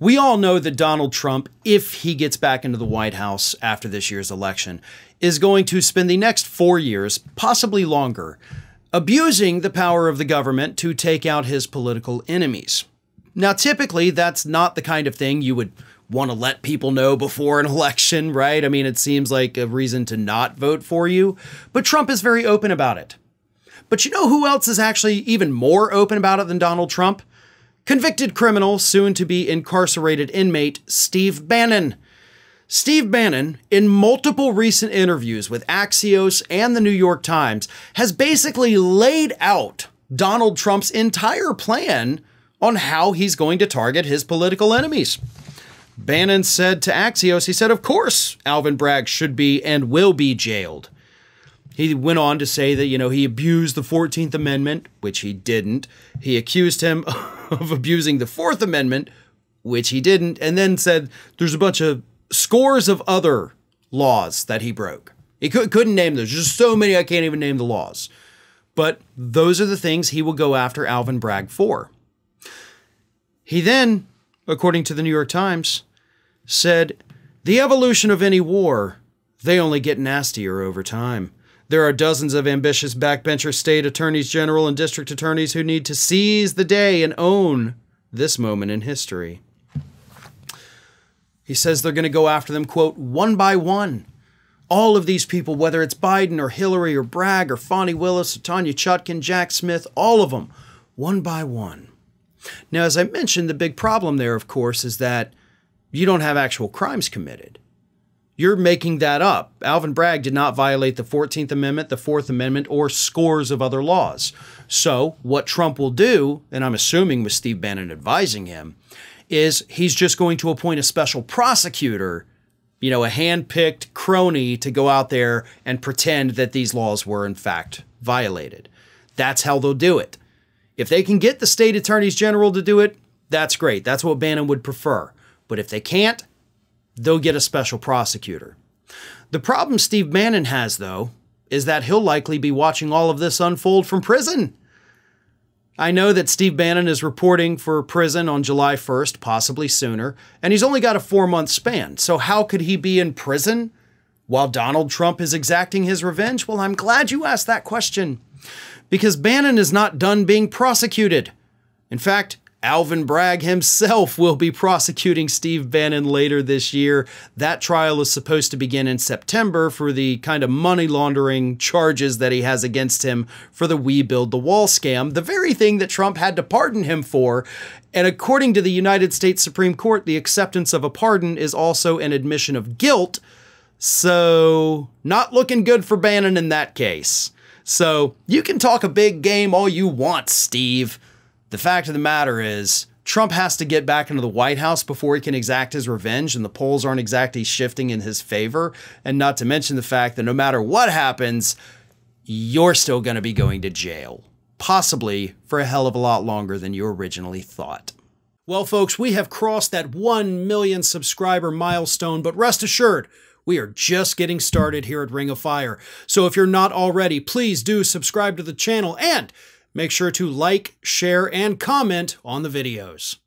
We all know that Donald Trump, if he gets back into the White House after this year's election, is going to spend the next 4 years, possibly longer, abusing the power of the government to take out his political enemies. Now, typically, that's not the kind of thing you would want to let people know before an election, right? I mean, it seems like a reason to not vote for you, but Trump is very open about it. But you know who else is actually even more open about it than Donald Trump? Convicted criminal, soon to be incarcerated inmate, Steve Bannon. Steve Bannon, in multiple recent interviews with Axios and the New York Times, has basically laid out Donald Trump's entire plan on how he's going to target his political enemies. Bannon said to Axios, he said, of course, Alvin Bragg should be and will be jailed. He went on to say that, he abused the 14th Amendment, which he didn't. He accused him of abusing the 4th Amendment, which he didn't, and then said there's a bunch of scores of other laws that he broke. He couldn't name those. There's just so many I can't even name the laws. But those are the things he will go after Alvin Bragg for. He then, according to the New York Times, said, the evolution of any war, they only get nastier over time. There are dozens of ambitious backbencher state attorneys general and district attorneys who need to seize the day and own this moment in history. He says they're going to go after them, quote, one by one. All of these people, whether it's Biden or Hillary or Bragg or Fani Willis or Tanya Chutkan, Jack Smith, all of them, one by one. Now, as I mentioned, the big problem there, of course, is that you don't have actual crimes committed. You're making that up. Alvin Bragg did not violate the 14th Amendment, the 4th Amendment, or scores of other laws. So what Trump will do, and I'm assuming with Steve Bannon advising him, is he's just going to appoint a special prosecutor, a hand-picked crony to go out there and pretend that these laws were in fact violated. That's how they'll do it. If they can get the state attorneys general to do it, that's great. That's what Bannon would prefer. But if they can't, they'll get a special prosecutor. The problem Steve Bannon has, though, is that he'll likely be watching all of this unfold from prison. I know that Steve Bannon is reporting for prison on July 1st, possibly sooner, and he's only got a 4-month span. So how could he be in prison while Donald Trump is exacting his revenge? Well, I'm glad you asked that question, because Bannon is not done being prosecuted. In fact, Alvin Bragg himself will be prosecuting Steve Bannon later this year. That trial is supposed to begin in September for the kind of money laundering charges that he has against him for the We Build the Wall scam, the very thing that Trump had to pardon him for. And according to the United States Supreme Court, the acceptance of a pardon is also an admission of guilt. So not looking good for Bannon in that case. So you can talk a big game all you want, Steve. The fact of the matter is, Trump has to get back into the White House before he can exact his revenge, and the polls aren't exactly shifting in his favor. And not to mention the fact that no matter what happens, you're still going to be going to jail. Possibly for a hell of a lot longer than you originally thought. Well, folks, we have crossed that 1 million subscriber milestone, but rest assured, we are just getting started here at Ring of Fire. So if you're not already, please do subscribe to the channel and make sure to like, share, and comment on the videos.